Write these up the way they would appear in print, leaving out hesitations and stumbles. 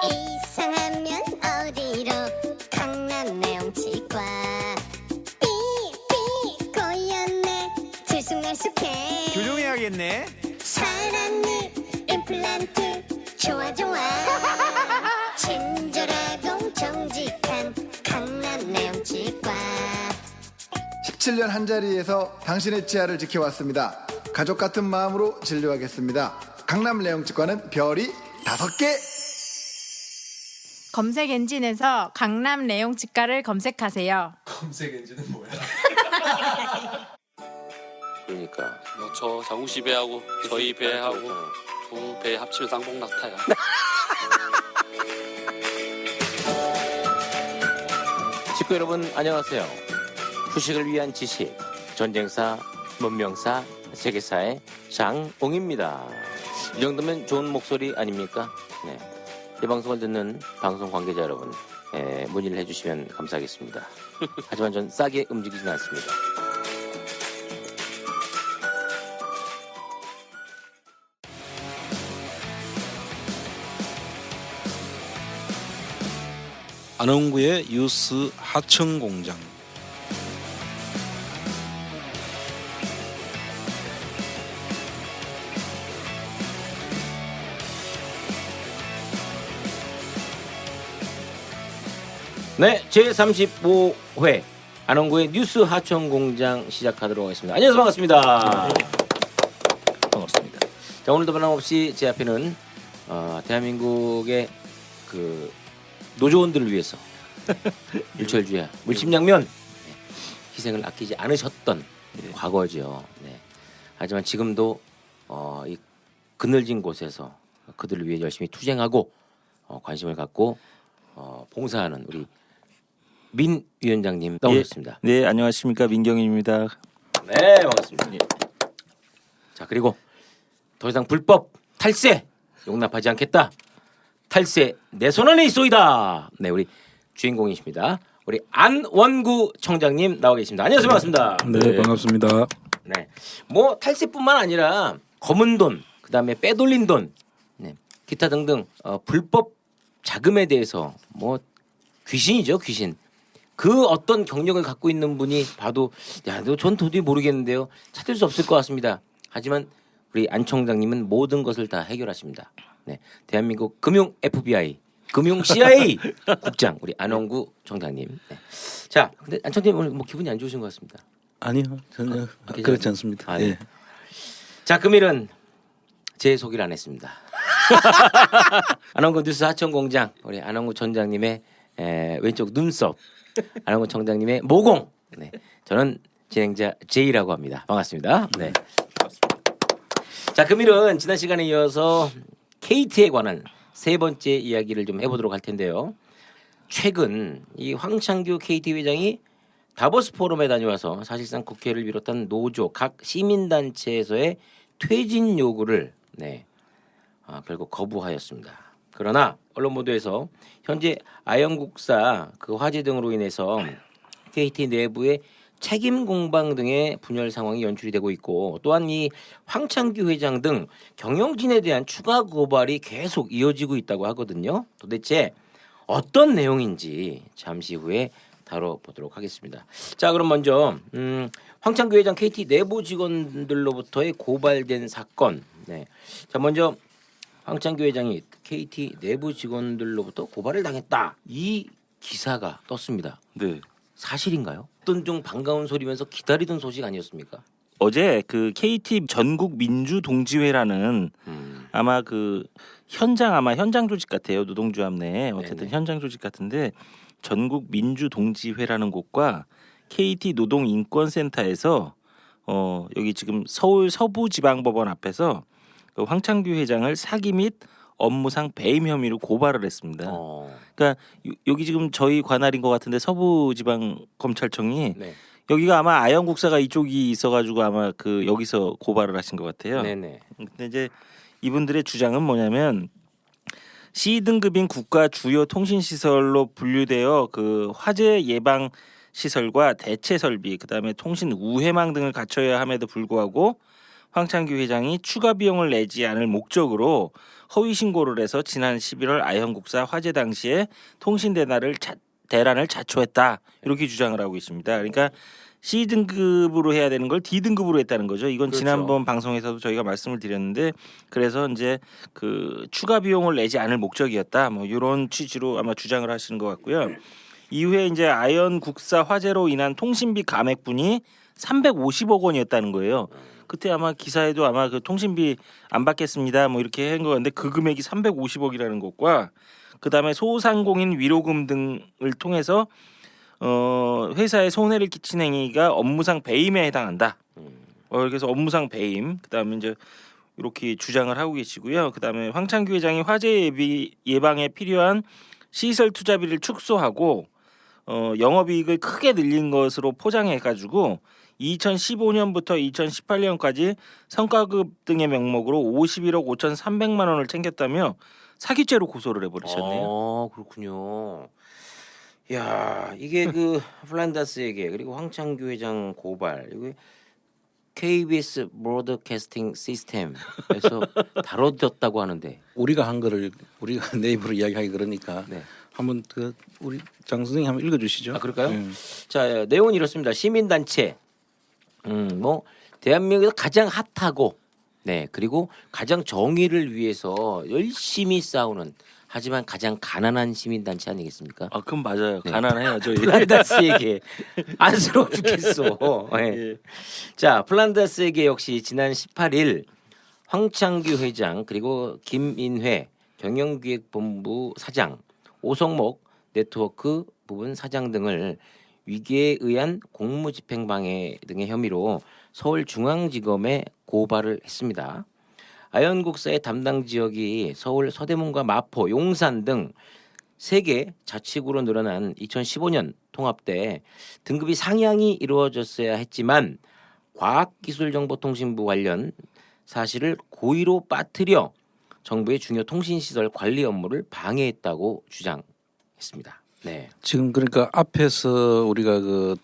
이상하면 어디로 강남 내용치과 삐삐 고였네 들쑥날쑥해 교정해야겠네. 살았니 임플란트 좋아 좋아 친절하고 정직한 강남 내용치과 17년 한자리에서 당신의 치아를 지켜왔습니다. 가족 같은 마음으로 진료하겠습니다. 강남 레옹치과는 별이 5개. 검색 엔진에서 강남 레옹치과를 검색하세요. 검색 엔진은 뭐야? 그러니까 저 장우 씨 배하고 저희 배하고 두 배 합치면 쌍봉 낙타야. 식구 여러분 안녕하세요. 후식을 위한 지식, 전쟁사, 문명사, 세계사의 장옹입니다. 이 정도면 좋은 목소리 아닙니까? 네. 이 방송을 듣는 방송 관계자 여러분, 문의를 해주시면 감사하겠습니다. 하지만 전 싸게 움직이진 않습니다. 안원구의 유스 하청공장. 네, 제35회 안원구의 뉴스 하청공장 시작하도록 하겠습니다. 안녕하세요, 반갑습니다. 반갑습니다. 자, 오늘도 변함없이 제 앞에는 대한민국의 그 노조원들을 위해서 일철주야 물심양면 희생을 아끼지 않으셨던 과거죠. 네. 하지만 지금도 이 그늘진 곳에서 그들을 위해 열심히 투쟁하고 관심을 갖고 봉사하는 우리 민 위원장님 나오셨습니다. 네, 안녕하십니까, 민경입니다. 네, 반갑습니다. 자, 그리고 더 이상 불법 탈세 용납하지 않겠다. 탈세 내 손 안에 있소이다. 네, 우리 주인공이십니다. 우리 안원구 청장님 나와 계십니다. 안녕하세요, 반갑습니다. 네, 반갑습니다. 네, 뭐 탈세뿐만 아니라 검은 돈, 그다음에 빼돌린 돈, 네, 기타 등등 불법 자금에 대해서 뭐 귀신이죠, 귀신. 그 어떤 경력을 갖고 있는 분이 봐도 전 도저히 모르겠는데요. 찾을 수 없을 것 같습니다. 하지만 우리 안 청장님은 모든 것을 다 해결하십니다. 네, 대한민국 금융 FBI, 금융 CIA 국장 우리 안원구 청장님. 네. 자, 근데 안 청장님 오늘 뭐 기분이 안 좋으신 것 같습니다. 아니요, 전혀 그렇지 않습니다. 네. 예. 자, 금일은 제 소개를 안 했습니다. 안원구 뉴스 하청공장 우리 안원구 청장님의 왼쪽 눈썹, 안원구 청장님의 모공. 네, 저는 진행자 제이라고 합니다. 반갑습니다. 네, 반갑습니다. 자, 금일은 지난 시간에 이어서 KT에 관한 세 번째 이야기를 좀 해보도록 할 텐데요. 최근 이 황창규 KT 회장이 다보스 포럼에 다녀와서 사실상 국회를 비롯한 노조 각 시민단체에서의 퇴진 요구를 결국 거부하였습니다. 그러나 언론 보도에서 현재 아영국사 그 화재 등으로 인해서 KT 내부의 책임 공방 등의 분열 상황이 연출이 되고 있고, 또한 이 황창규 회장 등 경영진에 대한 추가 고발이 계속 이어지고 있다고 하거든요. 도대체 어떤 내용인지 잠시 후에 다뤄보도록 하겠습니다. 자, 그럼 먼저 황창규 회장 KT 내부 직원들로부터의 고발된 사건. 네. 자, 먼저 황창규 회장이 KT 내부 직원들로부터 고발을 당했다. 이 기사가 떴습니다. 네. 사실인가요? 어떤 좀 반가운 소리면서 기다리던 소식 아니었습니까? 어제 그 KT 전국 민주 동지회라는 아마 그 현장 조직 같아요. 노동조합 내 어쨌든 네네. 현장 조직 같은데 전국 민주 동지회라는 곳과 KT 노동인권센터에서 여기 지금 서울 서부지방법원 앞에서 그 황창규 회장을 사기 및 업무상 배임 혐의로 고발을 했습니다. 그러니까 여기 지금 저희 관할인 것 같은데 서부지방검찰청이 네. 여기가 아마 아영국사가 이쪽이 있어가지고 아마 그 여기서 고발을 하신 것 같아요. 네네. 근데 이제 이분들의 주장은 뭐냐면 C등급인 국가 주요 통신시설로 분류되어 그 화재 예방 시설과 대체 설비, 그다음에 통신 우회망 등을 갖춰야 함에도 불구하고 황창규 회장이 추가 비용을 내지 않을 목적으로 허위 신고를 해서 지난 11월 아현국사 화재 당시에 통신 대란을 자초했다 이렇게 주장을 하고 있습니다. 그러니까 C 등급으로 해야 되는 걸 D 등급으로 했다는 거죠. 이건 그렇죠. 지난번 방송에서도 저희가 말씀을 드렸는데 그래서 이제 그 추가 비용을 내지 않을 목적이었다. 뭐 이런 취지로 아마 주장을 하시는 것 같고요. 이후에 이제 아현국사 화재로 인한 통신비 감액분이 350억 원이었다는 거예요. 그때 아마 기사에도 아마 그 통신비 안 받겠습니다. 뭐 이렇게 한 거 같은데 그 금액이 350억이라는 것과 그다음에 소상공인 위로금 등을 통해서 회사에 손해를 끼친 행위가 업무상 배임에 해당한다. 그래서 업무상 배임. 그다음에 이제 이렇게 주장을 하고 계시고요. 그다음에 황창규 회장이 화재 예방에 필요한 시설 투자비를 축소하고 영업이익을 크게 늘린 것으로 포장해가지고 2015년부터 2018년까지 성과급 등의 명목으로 51억 5,300만 원을 챙겼다며 사기죄로 고소를 해버리셨네요. 그렇군요. 야, 이게 그 플란다스에게 그리고 황창규 회장 고발 이게 KBS 브로드캐스팅 시스템에서 다뤄졌다고 하는데 우리가 한 거를 우리가 내 입으로 이야기하기 그러니까 네. 한번 그 우리 장 선생님 한번 읽어주시죠. 아 그럴까요? 네. 자 내용은 이렇습니다. 시민단체 뭐 대한민국에서 가장 핫하고 네 그리고 가장 정의를 위해서 열심히 싸우는 하지만 가장 가난한 시민단체 아니겠습니까? 아 그럼 맞아요. 네. 가난해요 저희. 플란다스에게 안쓰러워 죽겠어. 네. 예. 자 플란다스에게 역시 지난 18일 황창규 회장 그리고 김인회 경영기획본부 사장 오성목 네트워크 부분 사장 등을 위계에 의한 공무집행방해 등의 혐의로 서울중앙지검에 고발을 했습니다. 아현국사의 담당 지역이 서울 서대문과 마포, 용산 등 3개 자치구로 늘어난 2015년 통합 때 등급이 상향이 이루어졌어야 했지만 과학기술정보통신부 관련 사실을 고의로 빠뜨려 정부의 중요 통신시설 관리 업무를 방해했다고 주장했습니다. 네. 지금 그러니까 앞에서 우리가 그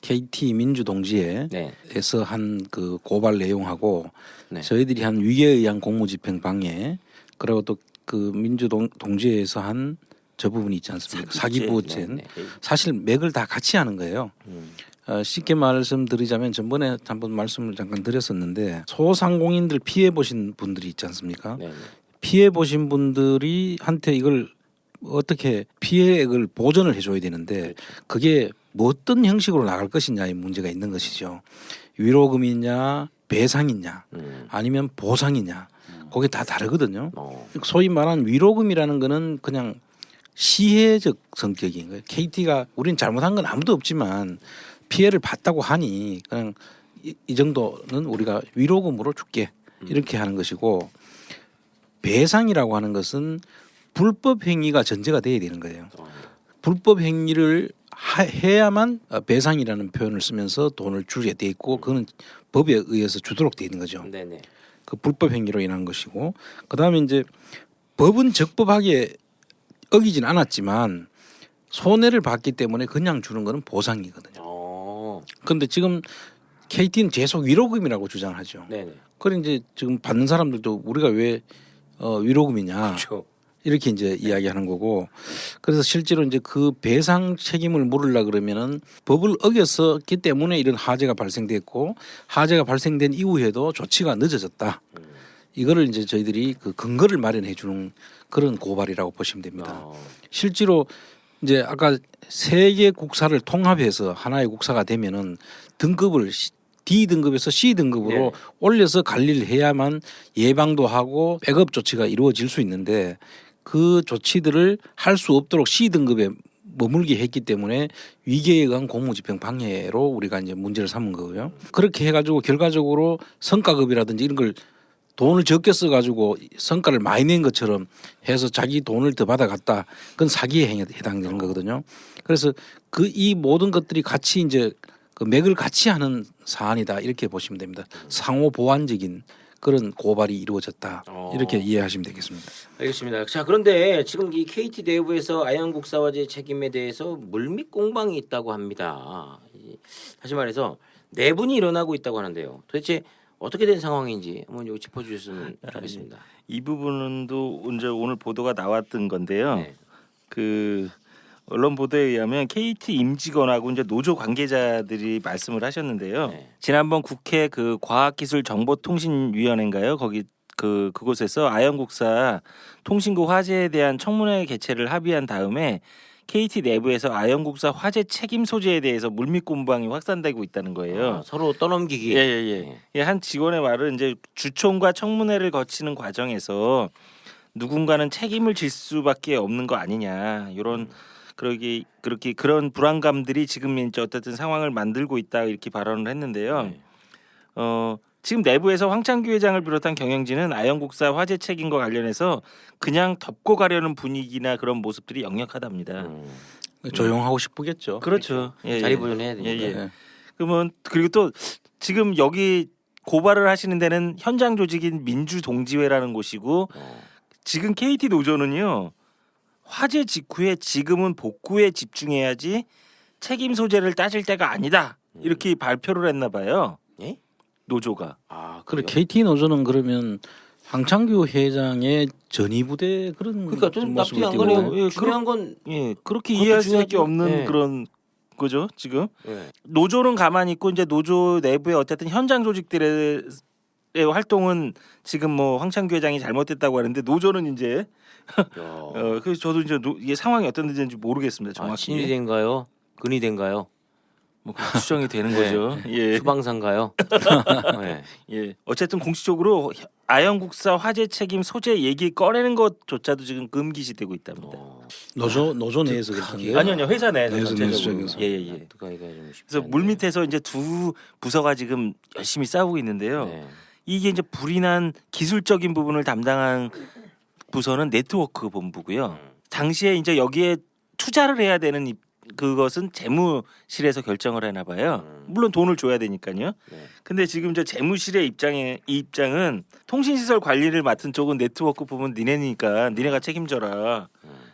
KT 민주동지에서 네. 한 그 고발 내용하고 네. 저희들이 한 위계에 의한 공무집행 방해 그리고 또 그 민주동지에서 한 저 부분이 있지 않습니까? 사기부채. 네, 네. 사실 맥을 다 같이 하는 거예요. 쉽게 말씀드리자면 전번에 한번 말씀을 잠깐 드렸었는데 소상공인들 피해 보신 분들이 있지 않습니까? 네, 네. 피해 보신 분들이 한테 이걸 어떻게 피해액을 보전을 해줘야 되는데 그게 뭐 어떤 형식으로 나갈 것이냐의 문제가 있는 것이죠. 위로금이냐 배상이냐 아니면 보상이냐 그게 다 다르거든요. 소위 말하는 위로금이라는 거는 그냥 시혜적 성격인 거예요. KT가 우리는 잘못한 건 아무도 없지만 피해를 봤다고 하니 그냥 이 정도는 우리가 위로금으로 줄게 이렇게 하는 것이고 배상이라고 하는 것은 불법 행위가 전제가 돼야 되는 거예요. 불법 행위를 해야만 배상이라는 표현을 쓰면서 돈을 주게 돼 있고 그거는 법에 의해서 주도록 돼 있는 거죠. 네네. 그 불법 행위로 인한 것이고 그다음에 이제 법은 적법하게 어기진 않았지만 손해를 봤기 때문에 그냥 주는 거는 보상이거든요. 그런데 지금 KT는 계속 위로금이라고 주장하죠. 네네. 그래 이제 지금 받는 사람들도 우리가 왜 위로금이냐 그렇죠. 이렇게 이제 이야기하는 거고 그래서 실제로 이제 그 배상 책임을 물으려 그러면은 법을 어겼었기 때문에 이런 하재가 발생됐고 하재가 발생된 이후에도 조치가 늦어졌다. 이거를 이제 저희들이 그 근거를 마련해 주는 그런 고발이라고 보시면 됩니다. 실제로 이제 아까 3개 국사를 통합해서 하나의 국사가 되면은 등급을 D 등급에서 C 등급으로 네. 올려서 관리를 해야만 예방도 하고 백업 조치가 이루어질 수 있는데 그 조치들을 할 수 없도록 C 등급에 머물게 했기 때문에 위계에 의한 공무집행 방해로 우리가 이제 문제를 삼은 거고요. 그렇게 해가지고 결과적으로 성과급이라든지 이런 걸 돈을 적게 써가지고 성과를 많이 낸 것처럼 해서 자기 돈을 더 받아갔다. 그건 사기에 해당되는 거거든요. 그래서 그 이 모든 것들이 같이 이제 그 맥을 같이 하는 사안이다 이렇게 보시면 됩니다. 상호 보완적인 그런 고발이 이루어졌다 이렇게 이해하시면 되겠습니다. 알겠습니다. 자 그런데 지금 이 KT 내부에서 아현국사화재 책임에 대해서 물밑 공방이 있다고 합니다. 다시 말해서 내분이 일어나고 있다고 하는데요. 도대체 어떻게 된 상황인지 한번 요 짚어주셨으면 좋겠습니다. 이 부분도 이제 오늘 보도가 나왔던 건데요. 네. 그 언론 보도에 의하면 KT 임직원하고 이제 노조 관계자들이 말씀을 하셨는데요. 네. 지난번 국회 그 과학기술정보통신위원회인가요? 거기 그곳에서 아영국사 통신구 화재에 대한 청문회 개최를 합의한 다음에 KT 내부에서 아영국사 화재 책임 소재에 대해서 물밑 공방이 확산되고 있다는 거예요. 서로 떠넘기기. 예예예. 예, 한 직원의 말은 이제 주총과 청문회를 거치는 과정에서 누군가는 책임을 질 수밖에 없는 거 아니냐 이런 그렇게 그런 불안감들이 지금 이제 어쨌든 상황을 만들고 있다 이렇게 발언을 했는데요. 네. 지금 내부에서 황창규 회장을 비롯한 경영진은 아영국사 화재 책임과 관련해서 그냥 덮고 가려는 분위기나 그런 모습들이 역력하답니다. 조용하고 싶겠죠. 그렇죠. 예, 자리 예. 보존해야 되니까. 예, 예. 네. 그러면 그리고 또 지금 여기 고발을 하시는 데는 현장 조직인 민주동지회라는 곳이고 지금 KT 노조는요 화재 직후에 지금은 복구에 집중해야지 책임 소재를 따질 때가 아니다 이렇게 발표를 했나 봐요. 예? 노조가. 아, 그래 그래요? KT 노조는 그러면 황창규 회장의 전위부대 그런 그러니까 좀 모습을 납득이 안 띠고 가네요. 예, 중요한 건 예 그렇게 그것도 이해할 수밖에 중요하죠. 없는 네. 그런 거죠 지금. 예. 노조는 가만히 있고 이제 노조 내부의 어쨌든 현장 조직들의 활동은 지금 뭐 황창규 회장이 잘못됐다고 하는데 노조는 이제 야. 그래서 저도 이제 이게 상황이 어떤 데인지 모르겠습니다 아, 정확히. 친위된가요? 근위된가요? 뭐 그렇게 추정이 되는 네. 거죠. 예. 수방사인가요? 네. 예. 어쨌든 공식적으로 아영국사 화재 책임 소재 얘기 꺼내는 것조차도 지금 금기시되고 있답니다. 노조 내에서 그렇게 그게요? 아니요 회사 내에서 내에서 전체적으로. 내에서. 예예예. 납득하기가 좀 쉽지 그래서 않네요. 물 밑에서 이제 두 부서가 지금 열심히 싸우고 있는데요. 네. 이게 이제 불이 난 기술적인 부분을 담당한 부서는 네트워크 본부고요. 당시에 이제 여기에 투자를 해야 되는 그것은 재무실에서 결정을 해나 봐요. 물론 돈을 줘야 되니까요. 네. 근데 지금 이제 재무실의 입장은 통신시설 관리를 맡은 쪽은 네트워크 부분 니네니까 니네가 책임져라.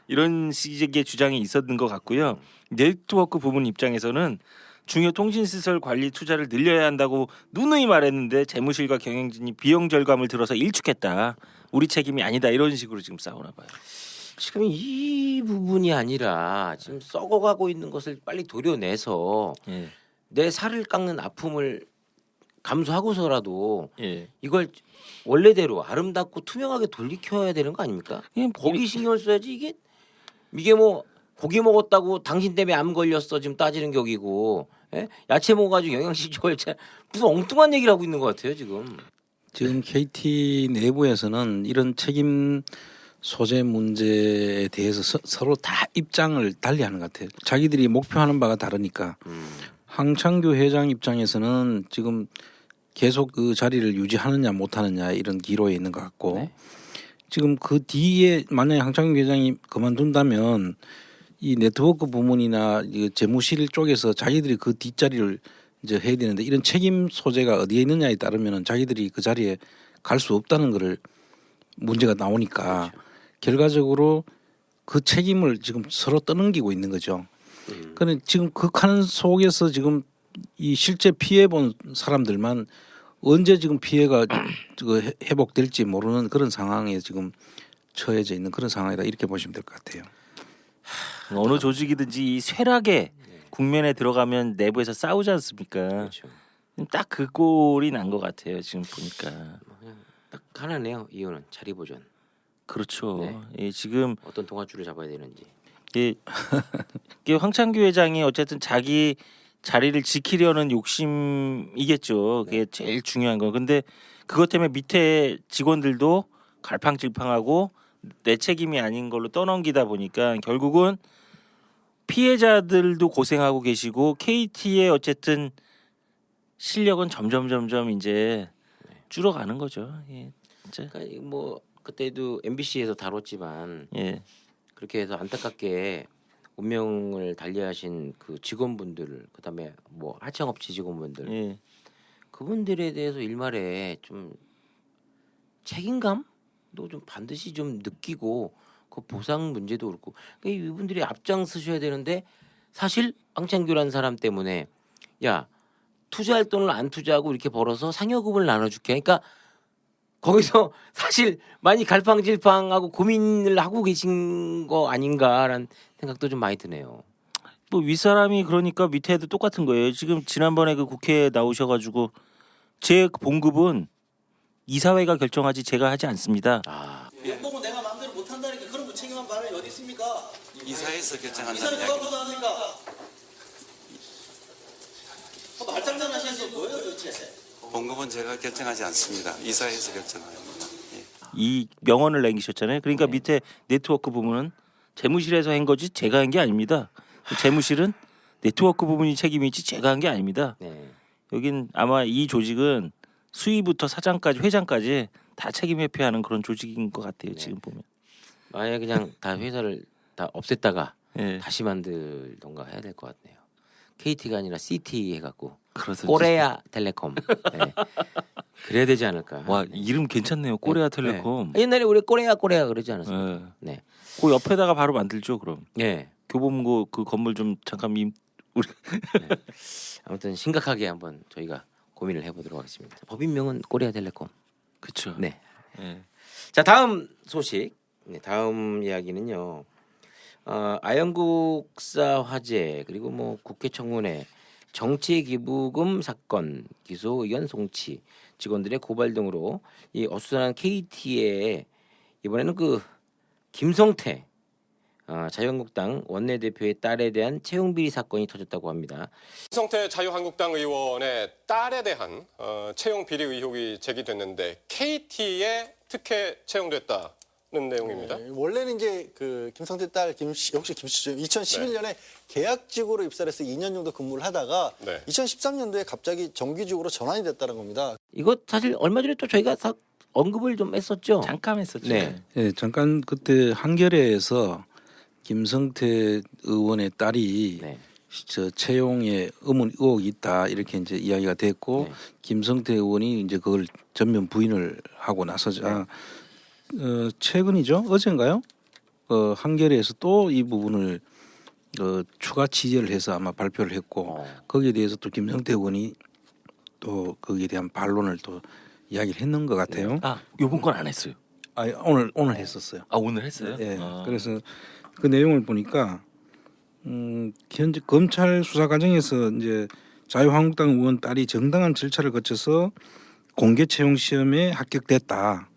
이런 식의 주장이 있었던 것 같고요. 네트워크 부분 입장에서는 중요 통신시설 관리 투자를 늘려야 한다고 누누이 말했는데 재무실과 경영진이 비용 절감을 들어서 일축했다. 우리 책임이 아니다. 이런 식으로 지금 싸우나 봐요. 지금 이 부분이 아니라 지금 썩어가고 있는 것을 빨리 도려내서 예. 내 살을 깎는 아픔을 감수하고서라도 예. 이걸 원래대로 아름답고 투명하게 돌리켜야 되는 거 아닙니까? 예, 거기 신경을 써야지 이게 뭐 고기 먹었다고 당신 때문에 암 걸렸어 지금 따지는 격이고 예? 야채 먹어가지고 영양식 좋아했잖아 무슨 엉뚱한 얘기를 하고 있는 것 같아요 지금. 지금 KT 내부에서는 이런 책임 소재 문제에 대해서 서로 다 입장을 달리하는 것 같아요. 자기들이 목표하는 바가 다르니까. 황창규 회장 입장에서는 지금 계속 그 자리를 유지하느냐 못하느냐 이런 기로에 있는 것 같고 네. 지금 그 뒤에 만약에 황창규 회장이 그만둔다면 이 네트워크 부문이나 이 재무실 쪽에서 자기들이 그 뒷자리를 이제 해야 되는데 이런 책임 소재가 어디에 있느냐에 따르면은 자기들이 그 자리에 갈 수 없다는 거를 문제가 나오니까 그렇죠. 결과적으로 그 책임을 지금 서로 떠넘기고 있는 거죠. 그런데 지금 극한 속에서 지금 이 실제 피해 본 사람들만 언제 지금 피해가 회복될지 모르는 그런 상황에 지금 처해져 있는 그런 상황이다 이렇게 보시면 될 것 같아요. 어느 조직이든지 이 쇠락의 국면에 들어가면 내부에서 싸우지 않습니까? 그렇죠. 딱 그 꼴이 난 것 같아요. 지금 보니까. 그냥 딱 하나네요. 이유는 자리 보존. 그렇죠. 네. 예, 지금 어떤 동아줄을 잡아야 되는지. 예, 이게 황창규 회장이 어쨌든 자기 자리를 지키려는 욕심이겠죠. 그게 제일 중요한 거. 근데 그것 때문에 밑에 직원들도 갈팡질팡하고 내 책임이 아닌 걸로 떠넘기다 보니까 결국은 피해자들도 고생하고 계시고 KT의 어쨌든 실력은 점점 이제 줄어가는 거죠. 예, 진짜. 그러니까 뭐 그때도 MBC에서 다뤘지만 예, 그렇게 해서 안타깝게 운명을 달리하신 그 직원분들 그다음에 뭐 하청업체 직원분들 예. 그분들에 대해서 일말에 좀 책임감도 좀 반드시 좀 느끼고 그 보상 문제도 그렇고 그러니까 이분들이 앞장서셔야 되는데 사실 황창규라는 사람 때문에 야 투자할 돈을 안 투자하고 이렇게 벌어서 상여금을 나눠줄게. 그러니까 거기서 사실 많이 갈팡질팡하고 고민을 하고 계신 거 아닌가라는 생각도 좀 많이 드네요. 뭐 윗사람이 그러니까 밑에 애도 똑같은 거예요. 지금 지난번에 그 국회에 나오셔가지고 제 봉급은 이사회가 결정하지 제가 하지 않습니다. 연봉은 내가 마음대로 못 한다니까 그런 무책임한 발언이 어디 있습니까? 이사회에서 결정한다는 이사는 누가 이야기. 고소합니까? 말장난 하시는 게 뭐예요 도대체? 봉급은 제가 결정하지 않습니다. 이사회에서 결정합니다. 예. 이 명언을 남기셨잖아요. 그러니까 밑에 네트워크 부분은 재무실에서 한 거지 제가 한 게 아닙니다. 재무실은 네트워크 부분이 책임이지 제가 한 게 아닙니다. 네. 여긴 아마 이 조직은 수위부터 사장까지 회장까지 다 책임 회피하는 그런 조직인 것 같아요. 지금 보면. 만약에 그냥 다 회사를 다 없앴다가 예. 다시 만들던가 해야 될 것 같네요. KT가 아니라 CT 해갖고 그렇습니다. 코레아 텔레콤. 네. 그래야 되지 않을까. 와 이름 괜찮네요. 코레아 텔레콤. 네. 옛날에 우리 꼬레아 그러지 않았습니까? 예. 네. 그 옆에다가 바로 만들죠. 그럼 네. 교보문고 그 건물 좀 잠깐 우리 아무튼 심각하게 한번 저희가 고민을 해보도록 하겠습니다. 법인명은 꼬레아 텔레콤. 그렇죠. 네. 예. 자 다음 소식. 네, 다음 이야기는요. 아영국사 화재 그리고 뭐 국회 청문회 정치기부금 사건 기소 의견 송치 직원들의 고발 등으로 이 어수선한 KT의 이번에는 그 김성태 자유한국당 원내대표의 딸에 대한 채용 비리 사건이 터졌다고 합니다. 김성태 자유한국당 의원의 딸에 대한 채용 비리 의혹이 제기됐는데 KT에 특혜 채용됐다는 내용입니다. 네, 원래는 이제 그 김성태 딸 김씨 혹시 김씨죠? 2011년에 계약직으로 입사를 해서 2년 정도 근무를 하다가 네. 2013년도에 갑자기 정규직으로 전환이 됐다는 겁니다. 이거 사실 얼마 전에 또 저희가 언급을 좀 했었죠. 잠깐 했었죠. 네. 예, 잠깐 그때 한겨레에서 김성태 의원의 딸이 네. 저 채용에 의혹이 있다 이렇게 이제 이야기가 됐고 네. 김성태 의원이 이제 그걸 전면 부인을 하고 나서자 최근이죠 어젠가요? 한겨레에서 또 이 부분을 추가 취재를 해서 아마 발표를 했고 거기에 대해서 또 김성태 의원이 또 거기에 대한 반론을 또 이야기를 했는 것 같아요. 아 요번 건 안 했어요. 아 오늘 했었어요. 아 오늘 했어요? 예. 아. 그래서 그 내용을 보니까 현재 검찰 수사 과정에서 이제 자유한국당 의원 딸이 정당한 절차를 거쳐서 공개 채용 시험에 합격됐다.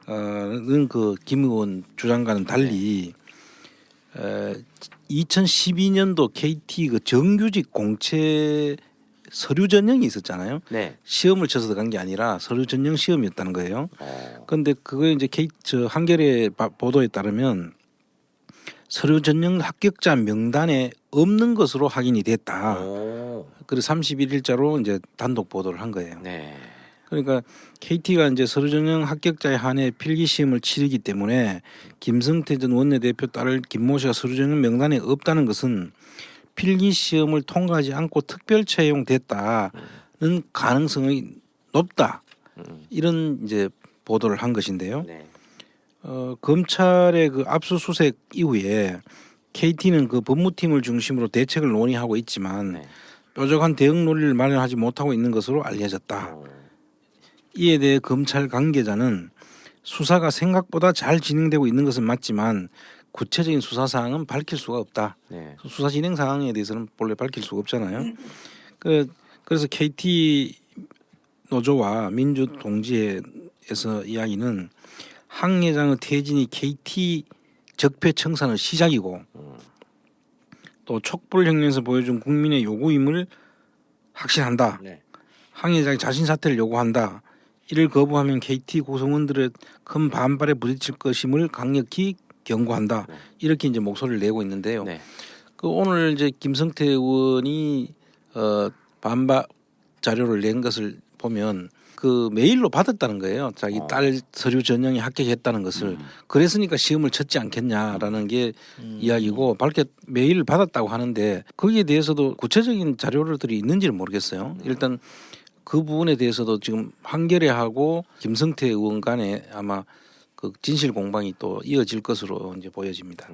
는 그 김 의원 주장과는 달리 2012년도 KT 그 정규직 공채 서류 전형이 있었잖아요. 네. 시험을 쳐서 들어간 게 아니라 서류 전형 시험이었다는 거예요. 그런데 그거 이제 한겨레 보도에 따르면 서류 전형 합격자 명단에 없는 것으로 확인이 됐다. 그래서 31일자로 이제 단독 보도를 한 거예요. 네. 그러니까 KT가 이제 서류 전형 합격자에 한해 필기 시험을 치르기 때문에 김성태 전 원내대표 딸을 김모 씨가 서류 전형 명단에 없다는 것은 필기 시험을 통과하지 않고 특별 채용됐다는 가능성이 높다. 이런 이제 보도를 한 것인데요. 네. 검찰의 그 압수수색 이후에 KT는 그 법무팀을 중심으로 대책을 논의하고 있지만 네. 뾰족한 대응 논리를 마련하지 못하고 있는 것으로 알려졌다. 이에 대해 검찰 관계자는 수사가 생각보다 잘 진행되고 있는 것은 맞지만 구체적인 수사 사항은 밝힐 수가 없다. 네. 수사 진행 상황에 대해서는 본래 밝힐 수가 없잖아요. 그래서 KT 노조와 민주동지회에서 이야기는 한 회장의 퇴진이 KT 적폐 청산의 시작이고 또 촛불혁명에서 보여준 국민의 요구임을 확신한다. 네. 한 회장이 자신 사퇴를 요구한다. 이를 거부하면 KT 구성원들의 큰 반발에 부딪힐 것임을 강력히 경고한다. 이렇게 이제 목소리를 내고 있는데요. 네. 그 오늘 이제 김성태 의원이 반박 자료를 낸 것을 보면 그 메일로 받았다는 거예요. 자기 딸 서류 전형에 합격했다는 것을. 그랬으니까 시험을 쳤지 않겠냐라는 게 이야기고 밝게 메일을 받았다고 하는데 거기에 대해서도 구체적인 자료들이 있는지는 모르겠어요. 일단 그 부분에 대해서도 지금 한겨레하고 김성태 의원 간에 아마 그 진실 공방이 또 이어질 것으로 이제 보여집니다.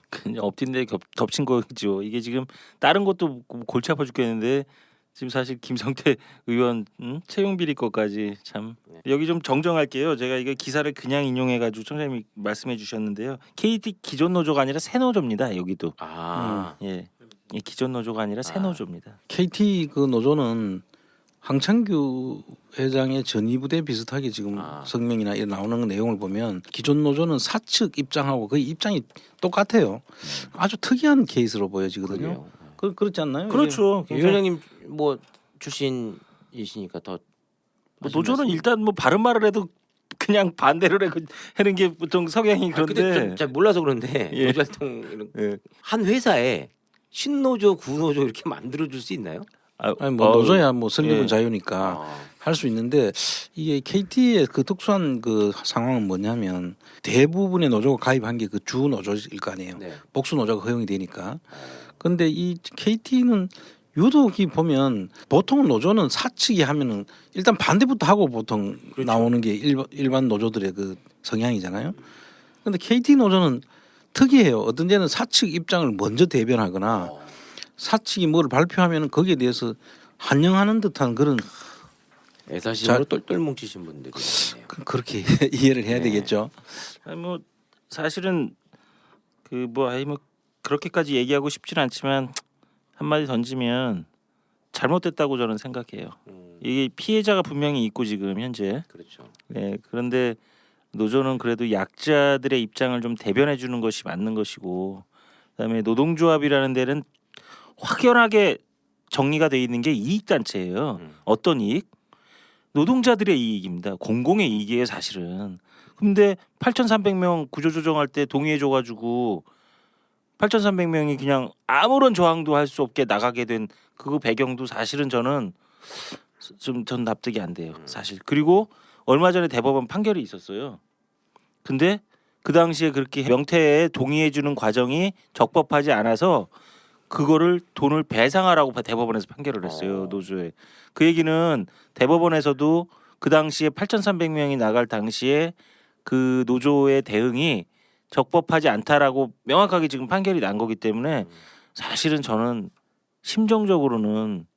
그냥 엎친 데 덮친 거죠. 이게 지금 다른 것도 골치 아파 죽겠는데 지금 사실 김성태 의원 채용 비리 것까지 참 여기 좀 정정할게요. 제가 이거 기사를 그냥 인용해가지고 청장님이 말씀해 주셨는데요. KT 기존 노조가 아니라 새 노조입니다. 여기도 예, 이 기존 노조가 아니라 새 노조입니다. KT 그 노조는 황창규 회장의 전위부대 비슷하게 지금 성명이나 이런 나오는 내용을 보면 기존 노조는 사측 입장하고 거의 입장이 똑같아요. 아주 특이한 케이스로 보여지거든요. 그렇지 않나요? 그렇죠. 유 회장님 뭐 출신이시니까 더 뭐 노조는 일단 뭐 바른 말을 해도 그냥 반대를 하는 게 보통 성향이 그런데 잘 몰라서 그런데 예. 노조 활동 이런 예. 한 회사에 신노조, 구노조 이렇게 만들어 줄 수 있나요? 아니 뭐 노조야 뭐 설립은 예. 자유니까 할 수 있는데 이게 KT의 그 특수한 그 상황은 뭐냐면 대부분의 노조가 가입한 게 그 주 노조일 거 아니에요. 네. 복수 노조가 허용이 되니까. 근데 이 KT는 유독이 보면 보통 노조는 사측이 하면은 일단 반대부터 하고 보통 나오는 게 일반 노조들의 그 성향이잖아요. 근데 KT 노조는 특이해요. 어떤 데는 사측 입장을 먼저 대변하거나 사측이 뭘 발표하면 거기에 대해서 환영하는 듯한 그런 애사심으로 똘똘 뭉치신 분들이 있네요. 그렇게 이해를 해야 되겠죠. 아니 뭐 사실은 그 뭐 아니 뭐 그렇게까지 얘기하고 싶지는 않지만 한마디 던지면 잘못됐다고 저는 생각해요. 이게 피해자가 분명히 있고 지금 현재. 그렇죠. 네, 그런데 노조는 그래도 약자들의 입장을 좀 대변해 주는 것이 맞는 것이고, 그다음에 노동조합이라는 데는 확연하게 정리가 돼 있는 게 이익 단체예요. 어떤 이익? 노동자들의 이익입니다. 공공의 이익이에요, 사실은. 근데 8,300명 구조조정할 때 동의해줘가지고 8,300명이 그냥 아무런 저항도 할 수 없게 나가게 된 그 배경도 사실은 저는 전 납득이 안 돼요, 사실. 그리고 얼마 전에 대법원 판결이 있었어요. 근데 그 당시에 그렇게 명태에 동의해주는 과정이 적법하지 않아서 그거를 돈을 배상하라고 대법원에서 판결을 했어요, 노조에. 그 얘기는 대법원에서도 그 당시에 8,300명이 나갈 당시에 그 노조의 대응이 적법하지 않다라고 명확하게 지금 판결이 난 거기 때문에 사실은 저는 심정적으로는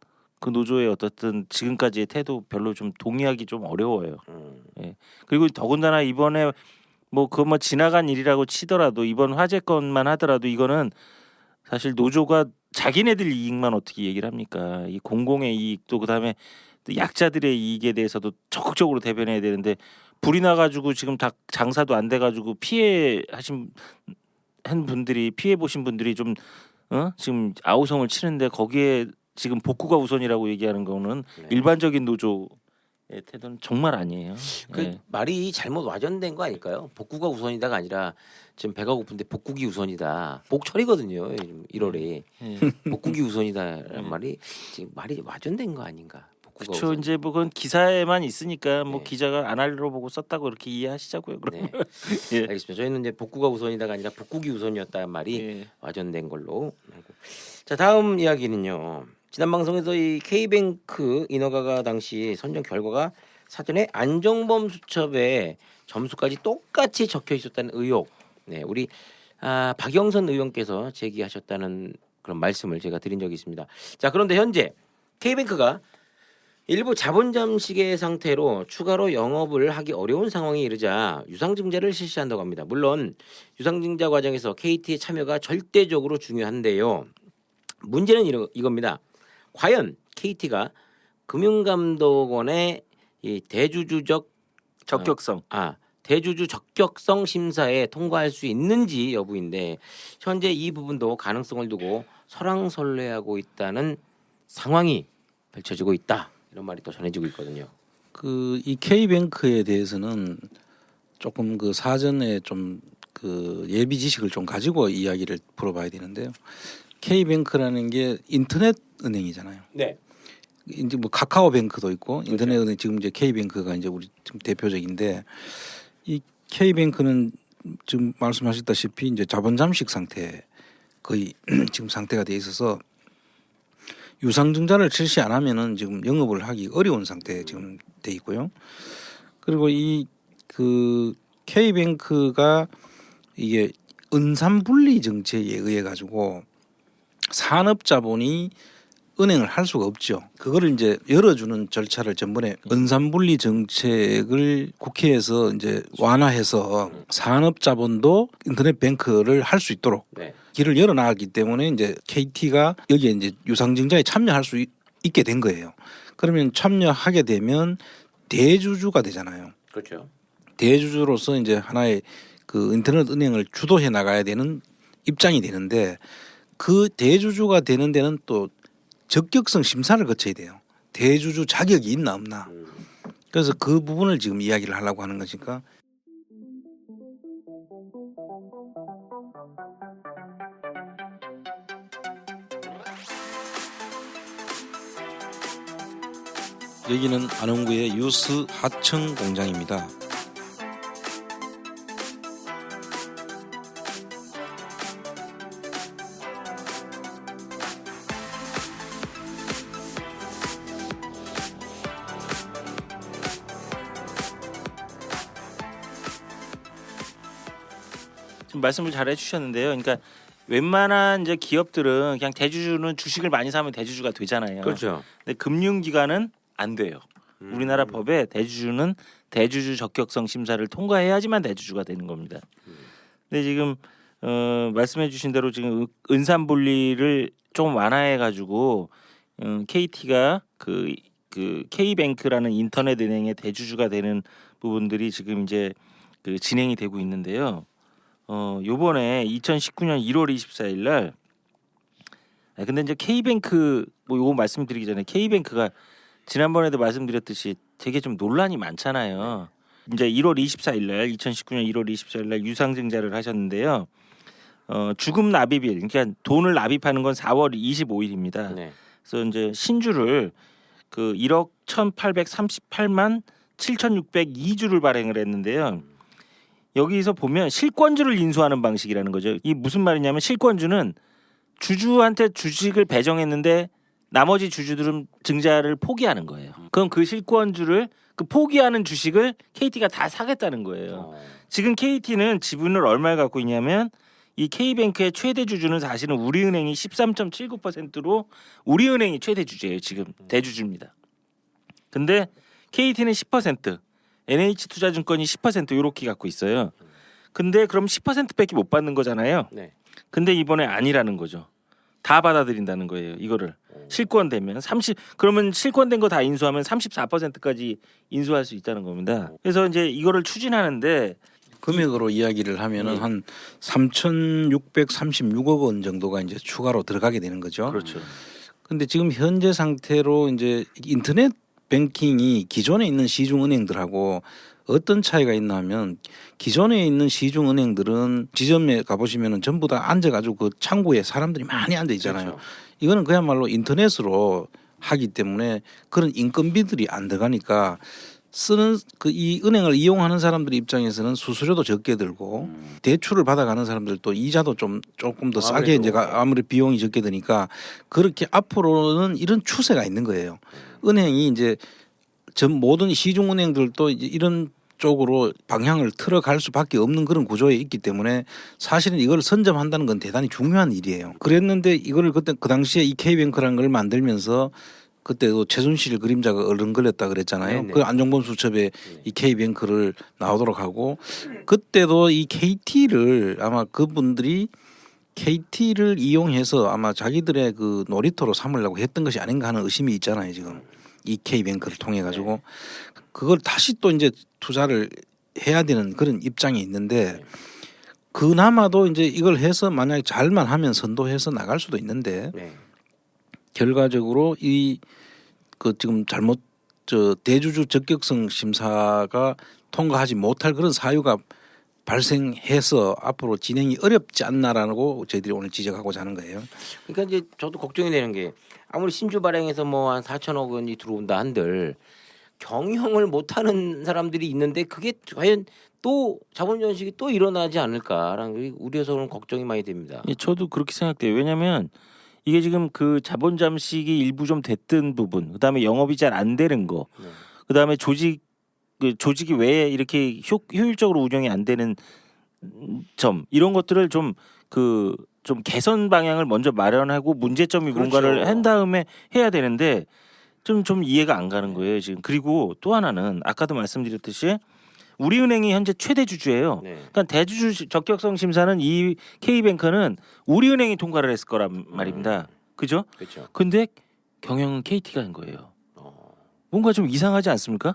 그 노조의 어떻든 지금까지의 태도 별로 좀 동의하기 좀 어려워요. 예. 그리고 더군다나 이번에 뭐 그거 뭐 지나간 일이라고 치더라도 이번 화재 건만 하더라도 이거는 사실 노조가 자기네들 이익만 어떻게 얘기를 합니까? 이 공공의 이익도 그다음에 또 약자들의 이익에 대해서도 적극적으로 대변해야 되는데 불이 나가지고 지금 다 장사도 안 돼가지고 피해 보신 분들이 좀 지금 아우성을 치는데 거기에 지금 복구가 우선이라고 얘기하는 거는 일반적인 노조의 태도는 정말 아니에요. 그 말이 잘못 와전된 거 아닐까요? 복구가 우선이다가 아니라 지금 배가 고픈데 복국이 우선이다. 복철이거든요. 1월에 복국이 우선이다라는 말이 지금 말이 와전된 거 아닌가? 그렇죠. 이제 뭐 그건 기사에만 있으니까 뭐 기자가 안 알려보고 썼다고 이렇게 이해하시자고요. 그러면. 예. 알겠습니다. 저희는 이제 복구가 우선이다가 아니라 복국이 우선이었다는 말이 와전된 걸로. 자, 다음 이야기는요. 지난 방송에서 이 K뱅크 인허가가 당시 선정 결과가 사전에 안정범 수첩에 점수까지 똑같이 적혀 있었다는 의혹. 네, 우리 박영선 의원께서 제기하셨다는 그런 말씀을 제가 드린 적이 있습니다. 자, 그런데 현재 K뱅크가 일부 자본 잠식의 상태로 추가로 영업을 하기 어려운 상황에 이르자 유상증자를 실시한다고 합니다. 물론 유상증자 과정에서 KT의 참여가 절대적으로 중요한데요. 문제는 이겁니다. 과연 KT가 금융감독원의 이 대주주적 적격성, 대주주 적격성 심사에 통과할 수 있는지 여부인데 현재 이 부분도 가능성을 두고 설왕설래하고 있다는 상황이 펼쳐지고 있다. 이런 말이 또 전해지고 있거든요. 그 이 K뱅크에 대해서는 조금 그 사전에 좀 그 예비 지식을 좀 가지고 이야기를 풀어봐야 되는데요. K뱅크라는 게 인터넷 은행이잖아요. 네. 이제 뭐 카카오뱅크도 있고 인터넷 은행 지금 이제 K뱅크가 이제 우리 지금 대표적인데 이 K뱅크는 지금 말씀하셨다시피 이제 자본 잠식 상태 거의 지금 상태가 돼 있어서 유상증자를 실시 안 하면은 지금 영업을 하기 어려운 상태에 지금 돼 있고요. 그리고 이 그 K뱅크가 이게 은산분리 정책에 의해 가지고 산업자본이 은행을 할 수가 없죠. 그거를 이제 열어주는 절차를 전번에 은산분리 정책을 국회에서 이제 완화해서 산업자본도 인터넷 뱅크를 할 수 있도록 네. 길을 열어나갔기 때문에 이제 KT가 여기에 이제 유상증자에 참여할 수 있게 된 거예요. 그러면 참여하게 되면 대주주가 되잖아요. 그렇죠. 대주주로서 이제 하나의 그 인터넷 은행을 주도해 나가야 되는 입장이 되는데 그 대주주가 되는 데는 또 적격성 심사를 거쳐야 돼요. 대주주 자격이 있나 없나. 그래서 그 부분을 지금 이야기를 하려고 하는 것이니까. 여기는 안원구의 유스 하청 공장입니다. 지금 말씀을 잘 해주셨는데요. 그러니까 웬만한 이제 기업들은 그냥 대주주는 주식을 많이 사면 대주주가 되잖아요. 그렇죠. 근데 금융기관은 안 돼요. 우리나라 법에 대주주는 대주주 적격성 심사를 통과해야지만 대주주가 되는 겁니다. 근데 지금 말씀해주신 대로 지금 은산분리를 좀 완화해가지고 KT가 그 K뱅크라는 인터넷 은행의 대주주가 되는 부분들이 지금 이제 그 진행이 되고 있는데요. 요번에 2019년 1월 24일 날 근데 이제 K뱅크 뭐 요거 말씀드리기 전에 K뱅크가 지난번에도 말씀드렸듯이 되게 좀 논란이 많잖아요. 이제 1월 24일 날 2019년 1월 24일 날 유상증자를 하셨는데요. 주금 납입일 그러니까 돈을 납입하는 건 4월 25일입니다. 네. 그래서 이제 신주를 그 1억 1,838만 7,602주를 발행을 했는데요. 여기서 보면 실권주를 인수하는 방식이라는 거죠. 이 무슨 말이냐면 실권주는 주주한테 주식을 배정했는데 나머지 주주들은 증자를 포기하는 거예요. 그럼 그 실권주를 그 포기하는 주식을 KT가 다 사겠다는 거예요. 지금 KT는 지분을 얼마를 갖고 있냐면 이 K뱅크의 최대 주주는 사실은 우리은행이 13.79%로 우리은행이 최대 주주예요. 지금 대주주입니다. 근데 KT는 10%, NH투자증권이 10% 이렇게 갖고 있어요. 근데 그럼 10%밖에 못 받는 거잖아요. 네. 근데 이번에 아니라는 거죠. 다 받아들인다는 거예요. 이거를 실권되면 30 그러면 실권된 거 다 인수하면 34%까지 인수할 수 있다는 겁니다. 그래서 이제 이거를 추진하는데 금액으로 이야기를 하면은 한 3,636억 원 정도가 이제 추가로 들어가게 되는 거죠. 그렇죠. 근데 지금 현재 상태로 이제 인터넷 뱅킹이 기존에 있는 시중 은행들하고 어떤 차이가 있나 하면 기존에 있는 시중 은행들은 지점에 가보시면은 전부 다 앉아가지고 그 창구에 사람들이 많이 앉아 있잖아요. 그렇죠. 이거는 그야말로 인터넷으로 하기 때문에 그런 인건비들이 안 들어가니까 쓰는 그 이 은행을 이용하는 사람들 입장에서는 수수료도 적게 들고 대출을 받아가는 사람들도 이자도 조금 더 싸게 이제 아무리 비용이 적게 드니까 그렇게 앞으로는 이런 추세가 있는 거예요. 은행이 이제 전 모든 시중 은행들도 이제 이런 쪽으로 방향을 틀어갈 수밖에 없는 그런 구조에 있기 때문에 사실은 이걸 선점한다는 건 대단히 중요한 일이에요. 그랬는데 이거를 그때 그 당시에 이 K뱅크라는 걸 만들면서 그때도 최순실 그림자가 어른걸렸다 그랬잖아요. 네네. 그 안종범 수첩에 이 K뱅크를 나오도록 하고 그때도 이 KT를 아마 그분들이 KT를 이용해서 아마 자기들의 그 놀이터로 삼으려고 했던 것이 아닌가 하는 의심이 있잖아요. 지금 이 K뱅크를 통해 가지고 그걸 다시 또 이제 투자를 해야 되는 그런 입장이 있는데 그나마도 이제 이걸 해서 만약에 잘만 하면 선도해서 나갈 수도 있는데 네. 결과적으로 이 그 지금 잘못 대주주 적격성 심사가 통과하지 못할 그런 사유가 발생해서 앞으로 진행이 어렵지 않나라고 저희들이 오늘 지적하고자 하는 거예요. 그러니까 이제 저도 걱정이 되는 게 아무리 신주 발행해서 뭐 한 4천억 원이 들어온다 한들 경영을 못하는 사람들이 있는데 그게 과연 또 자본 연식이 또 일어나지 않을까라는 우려서 그런 걱정이 많이 됩니다. 예, 저도 그렇게 생각돼요. 왜냐하면 이게 지금 그 자본 잠식이 일부 좀 됐던 부분, 그다음에 영업이 잘 안 되는 거, 그다음에 조직이 왜 이렇게 효율적으로 운영이 안 되는 점 이런 것들을 좀 그 좀 개선 방향을 먼저 마련하고 문제점이 그렇죠. 뭔가를 한 다음에 해야 되는데 좀 이해가 안 가는 거예요 지금. 그리고 또 하나는 아까도 말씀드렸듯이 우리은행이 현재 최대 주주예요. 네. 그러니까 대주주 적격성 심사는 이 K뱅크는 우리은행이 통과를 했을 거란 말입니다. 그죠? 그렇죠. 근데 경영은 KT가 한 거예요. 뭔가 좀 이상하지 않습니까?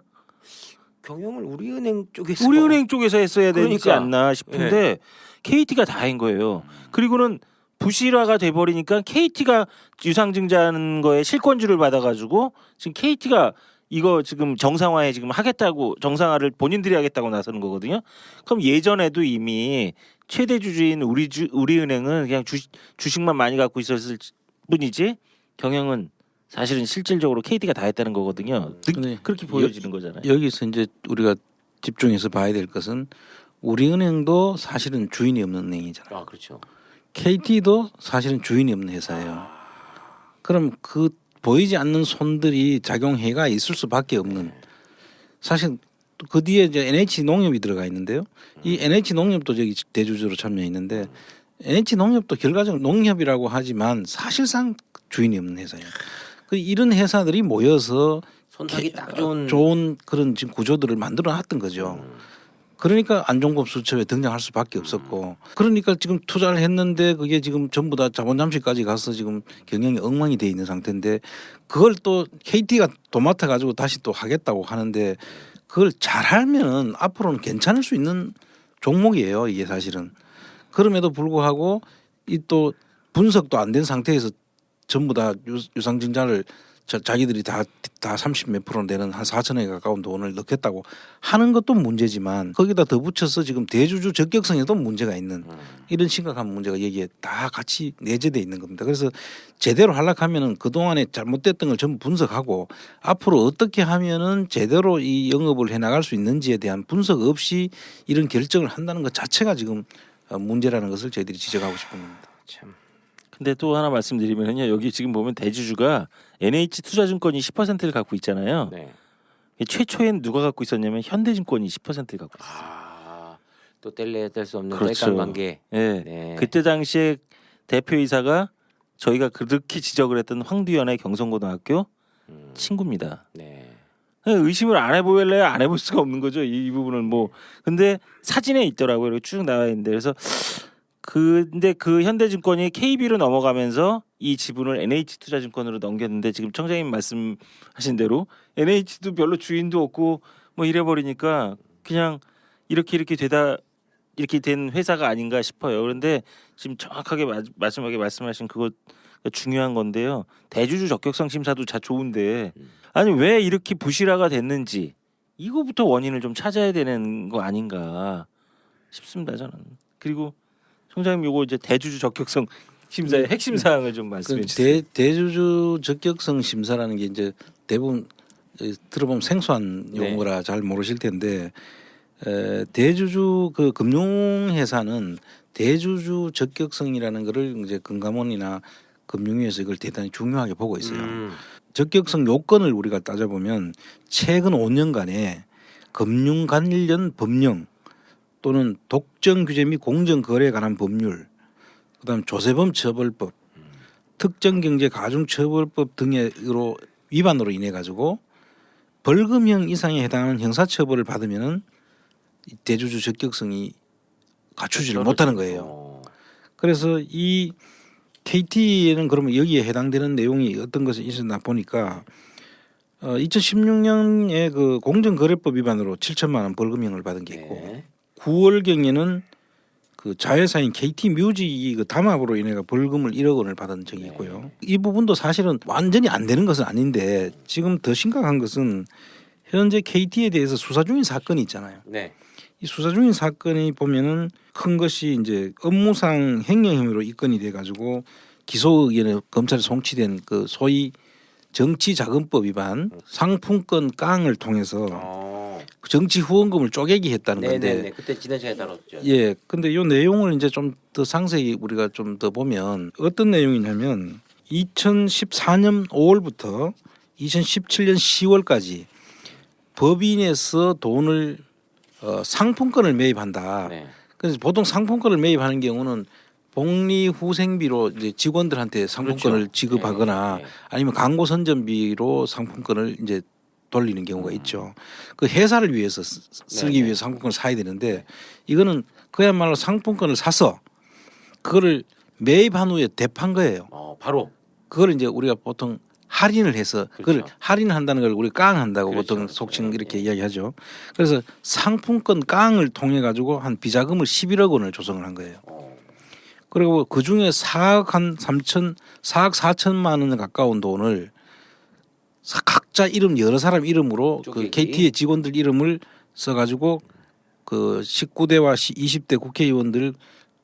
경영을 우리은행 쪽에서 우리은행 쪽에서 했어야 되지 그러니까. 않나 싶은데 KT가 다 한 거예요. 그리고는 부실화가 돼버리니까 KT가 유상증자하는 거에 실권주를 받아가지고 지금 KT가 이거 지금 정상화에 지금 하겠다고 정상화를 본인들이 하겠다고 나서는 거거든요. 그럼 예전에도 이미 최대 주주인 우리은행은 그냥 주식만 많이 갖고 있었을 뿐이지 경영은 사실은 실질적으로 KT가 다 했다는 거거든요. 근데 그렇게 보여지는 거잖아요. 여기서 이제 우리가 집중해서 봐야 될 것은 우리은행도 사실은 주인이 없는 은행이잖아요. 아 그렇죠. KT도 사실은 주인이 없는 회사예요. 그럼 그 보이지 않는 손들이 작용해가 있을 수밖에 없는. 사실 그 뒤에 이제 NH 농협이 들어가 있는데요. 이 NH 농협도 저기 대주주로 참여했는데 NH 농협도 결과적으로 농협이라고 하지만 사실상 주인이 없는 회사예요. 그 이런 회사들이 모여서 손탁이 딱 좋은 좋은 그런 지금 구조들을 만들어 놨던 거죠. 그러니까 안종범 수첩에 등장할 수밖에 없었고, 그러니까 지금 투자를 했는데 그게 지금 전부 다 자본 잠식까지 가서 지금 경영이 엉망이 돼 있는 상태인데 그걸 또 KT가 도맡아 가지고 다시 또 하겠다고 하는데 그걸 잘하면 앞으로는 괜찮을 수 있는 종목이에요 이게 사실은. 그럼에도 불구하고 이 또 분석도 안 된 상태에서 전부 다 유상증자를 자기들이 다 30몇 % 되는 한 4천억에 가까운 돈을 넣겠다고 하는 것도 문제지만 거기다 더 붙여서 지금 대주주 적격성에도 문제가 있는 이런 심각한 문제가 여기에 다 같이 내재되어 있는 겁니다. 그래서 제대로 하려면은 그동안에 잘못됐던 걸 전부 분석하고 앞으로 어떻게 하면은 제대로 이 영업을 해나갈 수 있는지에 대한 분석 없이 이런 결정을 한다는 것 자체가 지금 문제라는 것을 저희들이 지적하고 싶은 겁니다. 참. 근데 또 하나 말씀드리면요, 여기 지금 보면 대주주가 NH투자증권이 10%를 갖고 있잖아요. 네. 최초엔 누가 갖고 있었냐면 현대증권이 10%를 갖고 있어요. 또 뗄래야 뗄 수 없는 그렇죠. 뗄감 관계. 네. 네. 그때 당시에 대표이사가 저희가 그렇게 지적을 했던 황두현의 경성고등학교 친구입니다. 네. 의심을 안 해보길래 안 해볼 수가 없는 거죠. 이 부분은 뭐. 근데 사진에 있더라고요. 이렇게 쭉 나와 있는데 그래서 근데 그 현대증권이 KB로 넘어가면서 이 지분을 NH투자증권으로 넘겼는데 지금 청장님 말씀하신 대로 NH도 별로 주인도 없고 뭐 이래버리니까 그냥 이렇게 되다 이렇게 된 회사가 아닌가 싶어요. 그런데 지금 정확하게 마지막에 말씀하신 그거 중요한 건데요. 대주주 적격성 심사도 자 좋은데 아니 왜 이렇게 부실화가 됐는지 이거부터 원인을 좀 찾아야 되는 거 아닌가 싶습니다. 저는. 그리고 총장님 요거 이제 대주주 적격성 심사의 핵심 사항을 좀 말씀해 주세요. 대주주 적격성 심사라는 게 이제 대부분 들어보면 생소한 네. 용어라 잘 모르실 텐데 대주주 그 금융회사는 대주주 적격성이라는 거를 이제 금감원이나 금융위에서 이걸 대단히 중요하게 보고 있어요. 적격성 요건을 우리가 따져보면 최근 5년간의 금융 관련 법령 또는 독점 규제 및 공정 거래에 관한 법률, 그다음 조세범 처벌법, 특정경제 가중처벌법 등으로 위반으로 인해 가지고 벌금형 이상에 해당하는 형사처벌을 받으면은 대주주 적격성이 갖추지를 못하는 거예요. 그래서 이 KT에는 그러면 여기에 해당되는 내용이 어떤 것이 있었나 보니까 2016년에 그 공정거래법 위반으로 7천만 원 벌금형을 받은 게 있고 네. 9월경에는 그 자회사인 KT 뮤직이 그 담합으로 인해 벌금을 1억 원을 받은 적이 있고요. 이 부분도 사실은 완전히 안 되는 것은 아닌데 지금 더 심각한 것은 현재 KT에 대해서 수사 중인 사건이 있잖아요. 네. 이 수사 중인 사건이 보면은 큰 것이 이제 업무상 횡령 혐의로 입건이 돼 가지고 기소 의견에 검찰에 송치된 그 소위 정치자금법 위반 상품권 깡을 통해서 정치 후원금을 쪼개기 했다는 건데. 네네네. 그때 지난 시간에 다뤘죠. 예. 근데 이 내용을 이제 좀 더 상세히 우리가 좀 더 보면 어떤 내용이냐면 2014년 5월부터 2017년 10월까지 법인에서 돈을 상품권을 매입한다. 네. 그래서 보통 상품권을 매입하는 경우는 복리후생비로 이제 직원들한테 상품권을 그렇죠. 지급하거나 예, 예. 아니면 광고 선전비로 상품권을 이제 돌리는 경우가 있죠. 그 회사를 위해서 쓰기 네, 위해서 상품권을 사야 되는데 이거는 그야말로 상품권을 사서 그거를 매입한 후에 대판 거예요. 바로 그걸 이제 우리가 보통 할인을 해서 그걸 그렇죠. 할인한다는 걸 우리 깡한다고 그렇죠. 보통 속칭 예, 이렇게 예. 이야기하죠. 그래서 상품권 깡을 통해 가지고 한 비자금을 11억 원을 조성을 한 거예요. 그리고 그 중에 4억 4천만 원 가까운 돈을 각자 이름 여러 사람 이름으로 그 쪼개기. KT의 직원들 이름을 써가지고 그 19대와 20대 국회의원들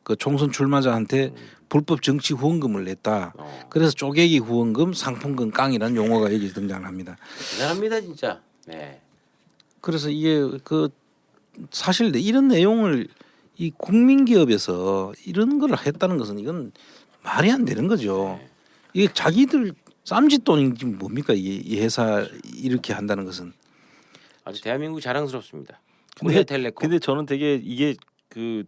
그 총선 출마자한테 불법 정치 후원금을 냈다. 그래서 쪼개기 후원금, 상품권 깡이라는 용어가 여기 등장합니다. 대단합니다 진짜. 네. 그래서 이게 그 사실 이런 내용을 이 국민기업에서 이런 걸 했다는 것은 이건 말이 안 되는 거죠. 이게 자기들 쌈짓돈인지 뭡니까 이게 이 회사 이렇게 한다는 것은. 아주 대한민국 자랑스럽습니다. 근데 코리아텔레콤. 근데 저는 되게 이게 그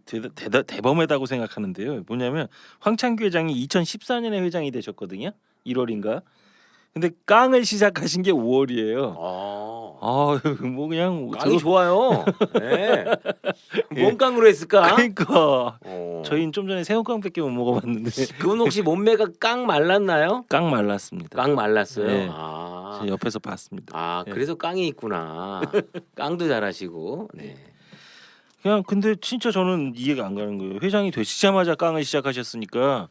대범하다고 생각하는데요. 뭐냐면 황창규 회장이 2014년에 회장이 되셨거든요. 1월인가. 근데 깡을 시작하신 게 5월이에요. 뭐 그냥 깡이 좋아요. 네. 뭔 깡으로 했을까? 그러니까 저희는 좀 전에 새우깡밖에 못 먹어봤는데 그건 혹시 몸매가 깡 말랐나요? 깡 말랐습니다. 깡 말랐어요. 네. 아. 제가 옆에서 봤습니다. 네. 그래서 깡이 있구나. 깡도 잘하시고. 네. 그냥 근데 진짜 저는 이해가 안 가는 거예요. 회장이 되시자마자 깡을 시작하셨으니까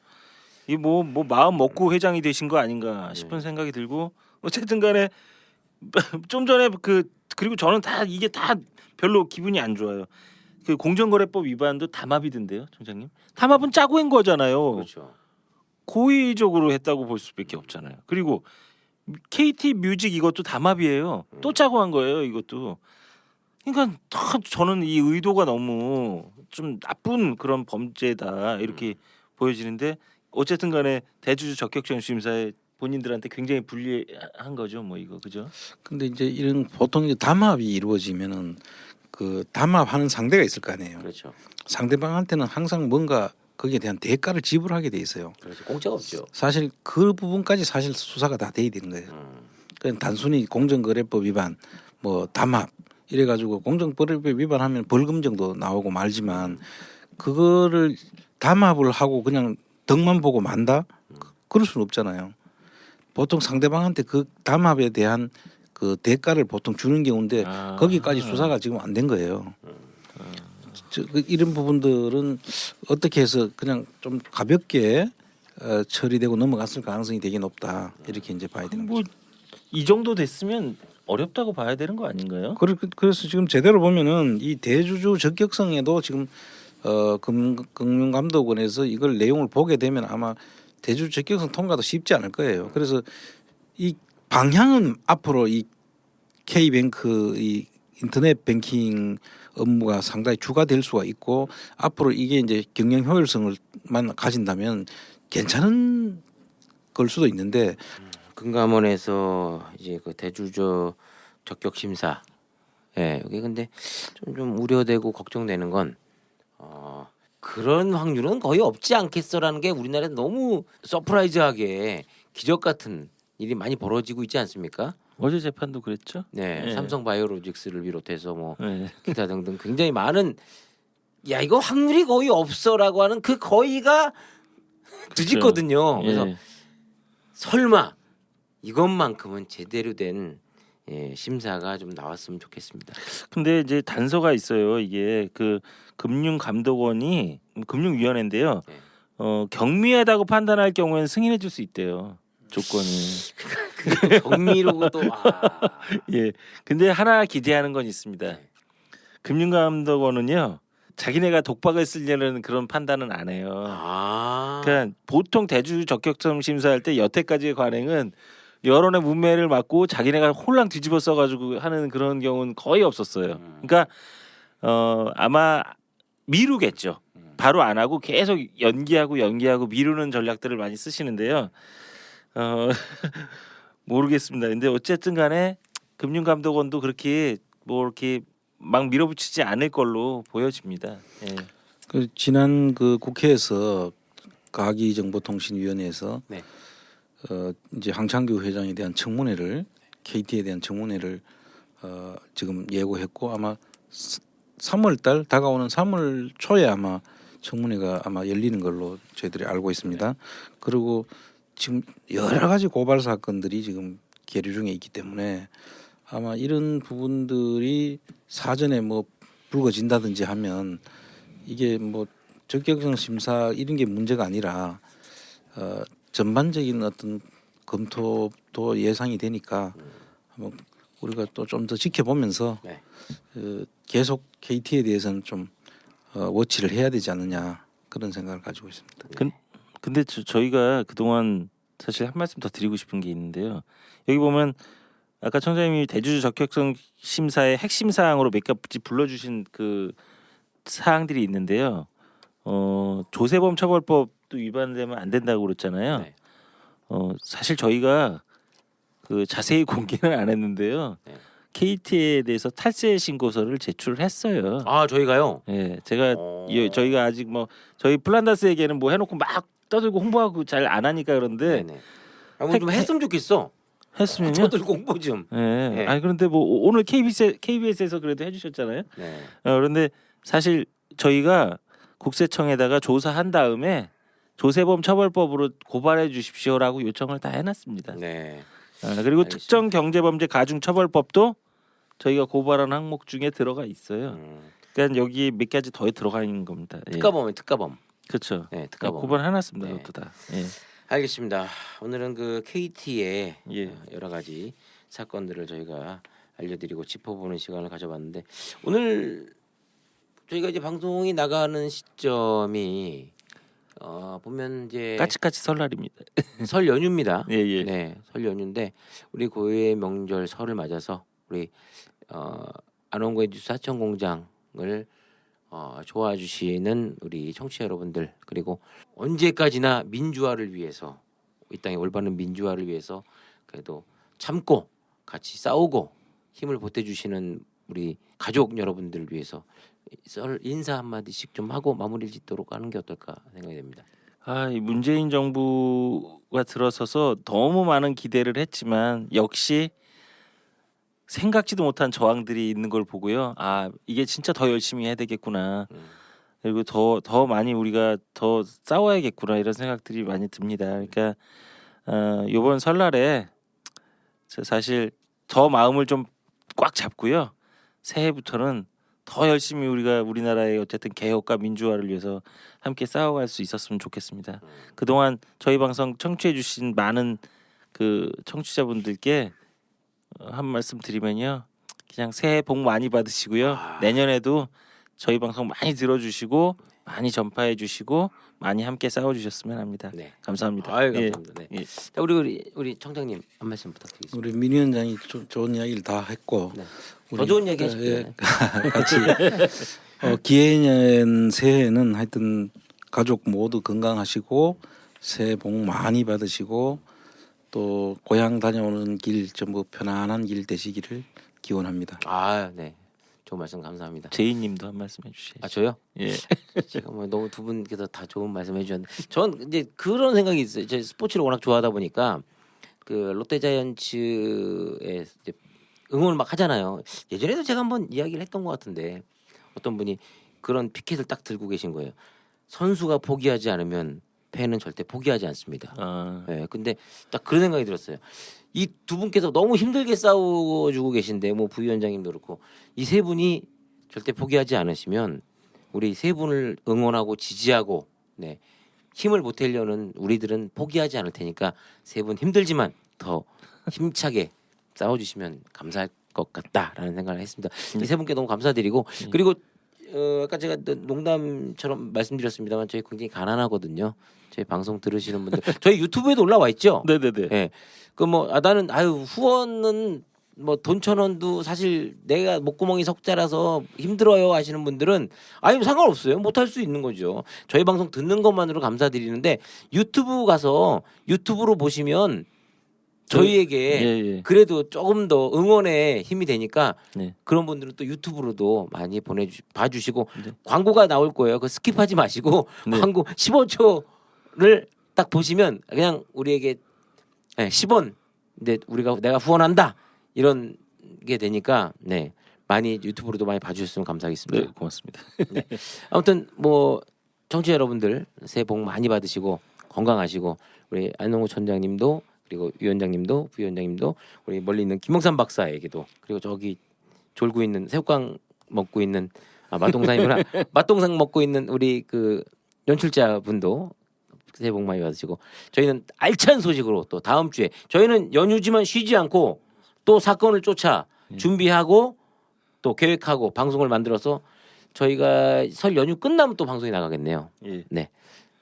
이 뭐 마음 먹고 회장이 되신 거 아닌가 싶은 생각이 들고 어쨌든간에 좀 전에 그리고 저는 다 이게 다 별로 기분이 안 좋아요. 그 공정거래법 위반도 담합이던데요, 총장님. 담합은 짜고 한 거잖아요. 그렇죠. 고의적으로 했다고 볼 수밖에 없잖아요. 그리고 KT 뮤직 이것도 담합이에요. 또 짜고 한 거예요, 이것도. 그러니까 저는 이 의도가 너무 좀 나쁜 그런 범죄다 이렇게 보여지는데 어쨌든 간에 대주주 적격점 심사에 본인들한테 굉장히 불리한 거죠, 뭐 이거 그죠? 근데 이제 이런 보통 이제 담합이 이루어지면은 그 담합하는 상대가 있을 거 아니에요. 그렇죠. 상대방한테는 항상 뭔가 거기에 대한 대가를 지불하게 돼 있어요. 그렇죠. 공짜가 없죠. 사실 그 부분까지 사실 수사가 다 돼야 되는 거예요. 그냥 단순히 공정거래법 위반, 뭐 담합 이래가지고 공정거래법 위반하면 벌금 정도 나오고 말지만 그거를 담합을 하고 그냥 덕만 보고 만다? 그럴 수는 없잖아요. 보통 상대방한테 그 담합에 대한 그 대가를 보통 주는 경우인데 거기까지 수사가 지금 안 된 거예요. 이런 부분들은 어떻게 해서 그냥 좀 가볍게 처리되고 넘어갔을 가능성이 되게 높다. 이렇게 이제 봐야 되는 거죠. 이 정도 됐으면 어렵다고 봐야 되는 거 아닌가요? 그래서 지금 제대로 보면은 이 대주주 적격성에도 지금 금융감독원에서 이걸 내용을 보게 되면 아마 대주주 적격성 통과도 쉽지 않을 거예요. 그래서 이 방향은 앞으로 이 K뱅크 이 인터넷 뱅킹 업무가 상당히 주가 될 수가 있고 앞으로 이게 이제 경영 효율성을만 가진다면 괜찮은 걸 수도 있는데 금감원에서 이제 그 대주주 적격 심사, 여기 근데 좀 우려되고 걱정되는 건 그런 확률은 거의 없지 않겠어라는 게 우리나라에 너무 서프라이즈하게 기적 같은 일이 많이 벌어지고 있지 않습니까? 어제 재판도 그랬죠? 네, 네. 삼성바이오로직스를 비롯해서 뭐 네. 기타 등등 굉장히 많은 야 이거 확률이 거의 없어라고 하는 그 거의가 뒤집거든요. 그래서 예. 설마 이것만큼은 제대로 된 심사가 좀 나왔으면 좋겠습니다. 근데 이제 단서가 있어요. 이게 그 금융감독원이 금융위원회인데요. 네. 경미하다고 판단할 경우에는 승인해 줄 수 있대요. 조건이. 경미로 또 예. 근데 하나 기대하는 건 있습니다. 네. 금융감독원은요. 자기네가 독박을 쓰려는 그런 판단은 안 해요. 그러니까 보통 대주주 적격점 심사할 때 여태까지의 관행은 여론의 문매를 맞고 자기네가 홀랑 뒤집어 써가지고 하는 그런 경우는 거의 없었어요. 그러니까 아마 미루겠죠. 바로 안 하고 계속 연기하고 미루는 전략들을 많이 쓰시는데요. 모르겠습니다. 근데 어쨌든 간에 금융감독원도 그렇게 뭐 이렇게 막 밀어붙이지 않을 걸로 보여집니다. 예. 그 지난 그 국회에서 과기정보통신위원회에서 네. 이제 황창규 회장에 대한 청문회를 KT에 대한 청문회를 지금 예고했고 아마 3월달 다가오는 3월 초에 아마 청문회가 아마 열리는 걸로 저희들이 알고 있습니다. 그리고 지금 여러 가지 고발 사건들이 지금 계류 중에 있기 때문에 아마 이런 부분들이 사전에 뭐 불거진다든지 하면 이게 뭐 적격성 심사 이런 게 문제가 아니라 전반적인 어떤 검토도 예상이 되니까 한번 우리가 또 좀 더 지켜보면서 네. 계속 KT에 대해서는 좀 워치를 해야 되지 않느냐 그런 생각을 가지고 있습니다. 근데 저희가 그동안 사실 한 말씀 더 드리고 싶은 게 있는데요. 여기 보면 아까 청장님이 대주주 적격성 심사의 핵심 사항으로 몇 가지 불러주신 그 사항들이 있는데요. 조세범 처벌법도 위반되면 안 된다고 그랬잖아요. 네. 사실 저희가 그 자세히 공개는 안 했는데요. 네. KT에 대해서 탈세 신고서를 제출했어요. 아 저희가요. 예, 제가 저희가 아직 뭐 저희 플란다스에게는 뭐 해놓고 막 떠들고 홍보하고 잘 안 하니까 그런데 네네. 좀 했으면 좋겠어. 했으면요. 저들 공부 좀. 예. 네. 아니 그런데 뭐 오늘 KBS에서 그래도 해주셨잖아요. 네. 그런데 사실 저희가 국세청에다가 조사한 다음에 조세범 처벌법으로 고발해 주십시오라고 요청을 다 해놨습니다. 네. 그리고 알겠습니다. 특정 경제범죄 가중처벌법도 저희가 고발한 항목 중에 들어가 있어요. 그러니까 여기 몇 가지 더 들어가 있는 겁니다. 예. 특가범. 그렇죠. 네, 특가범. 고발해놨습니다. 네. 그것도 다. 예. 알겠습니다. 오늘은 그 KT의 예. 여러 가지 사건들을 저희가 알려드리고 짚어보는 시간을 가져봤는데 오늘 저희가 이제 방송이 나가는 시점이 보면 이제 까치까치 설날입니다. 설 연휴입니다. 예, 예. 네, 설 연휴인데 우리 고유의 명절 설을 맞아서 우리 안원구의 뉴스 하천공장을 좋아해 주시는 우리 청취자 여러분들 그리고 언제까지나 민주화를 위해서 이 땅의 올바른 민주화를 위해서 그래도 참고 같이 싸우고 힘을 보태주시는 우리 가족 여러분들을 위해서 썰 인사 한마디씩 좀 하고 마무리를 짓도록 하는 게 어떨까 생각이 됩니다. 이 문재인 정부가 들어서서 너무 많은 기대를 했지만 역시 생각지도 못한 저항들이 있는 걸 보고요. 이게 진짜 더 열심히 해야 되겠구나. 그리고 더 많이 우리가 더 싸워야겠구나 이런 생각들이 많이 듭니다. 그러니까 이번 설날에 사실 더 마음을 좀 꽉 잡고요. 새해부터는 더 열심히 우리가 우리나라의 어쨌든 개혁과 민주화를 위해서 함께 싸워갈 수 있었으면 좋겠습니다. 그동안 저희 방송 청취해주신 많은 그 청취자분들께 한 말씀 드리면요. 그냥 새해 복 많이 받으시고요. 내년에도 저희 방송 많이 들어주시고 많이 전파해주시고 많이 함께 싸워주셨으면 합니다. 네. 감사합니다. 감사합니다. 네. 예. 자, 우리 청장님 한 말씀 부탁드리겠습니다. 우리 민 위원장이 좋은 이야기를 다 했고 네. 우리, 더 좋은 얘기 하실게요. 같이 기해년 새해에는 하여튼 가족 모두 건강하시고 새해 복 많이 받으시고 또 고향 다녀오는 길 전부 편안한 길 되시기를 기원합니다. 네. 좋은 말씀 감사합니다. 제이님도 한 말씀 해주셔야죠. 저요? 예. 제가 뭐 너무 두 분께서 다 좋은 말씀 해주셨는데 전 이제 그런 생각이 있어요. 제가 스포츠를 워낙 좋아하다 보니까 그 롯데자이언츠에 이제 응원을 막 하잖아요. 예전에도 제가 한번 이야기를 했던 것 같은데 어떤 분이 그런 피켓을 딱 들고 계신 거예요. 선수가 포기하지 않으면 팬은 절대 포기하지 않습니다. 네, 근데 딱 그런 생각이 들었어요. 이 두 분께서 너무 힘들게 싸워주고 계신데 뭐 부위원장님도 그렇고 이 세 분이 절대 포기하지 않으시면 우리 세 분을 응원하고 지지하고 네, 힘을 보태려는 우리들은 포기하지 않을 테니까 세 분 힘들지만 더 힘차게 싸워주시면 감사할 것 같다라는 생각을 했습니다. 이 세 분께 너무 감사드리고 그리고 아까 제가 농담처럼 말씀드렸습니다만 저희 굉장히 가난하거든요. 저희 방송 들으시는 분들 저희 유튜브에도 올라와 있죠. 네네네. 네. 그 뭐 나는 후원은 뭐 돈 1,000원도 사실 내가 목구멍이 석자라서 힘들어요 하시는 분들은 상관없어요. 못할 수 있는 거죠. 저희 방송 듣는 것만으로 감사드리는데 유튜브 가서 유튜브로 보시면 저희에게 그래도 조금 더 응원에 힘이 되니까 그런 분들은 또 유튜브로도 많이 봐주시고 광고가 나올 거예요. 그 스킵하지 마시고 광고 15초 그거를 딱 보시면 그냥 우리에게 10원 근데 내가 후원한다 이런 게 되니까 네 많이 유튜브로도 많이 봐주셨으면 감사하겠습니다. 네, 고맙습니다. 네. 아무튼 뭐 청취자 여러분들 새해 복 많이 받으시고 건강하시고 우리 안홍구 촌장님도 그리고 위원장님도 부위원장님도 우리 멀리 있는 김영삼 박사에게도 그리고 저기 졸고 있는 새우깡 먹고 있는 맛동산이구나 맛동산 먹고 있는 우리 그 연출자분도 새해 복 많이 받으시고 저희는 알찬 소식으로 또 다음 주에 저희는 연휴지만 쉬지 않고 또 사건을 쫓아 준비하고 또 계획하고 방송을 만들어서 저희가 설 연휴 끝나면 또 방송이 나가겠네요. 예. 네,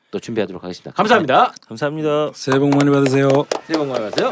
또 준비하도록 하겠습니다. 감사합니다. 감사합니다. 새해 복 많이 받으세요. 새해 복 많이 받으세요.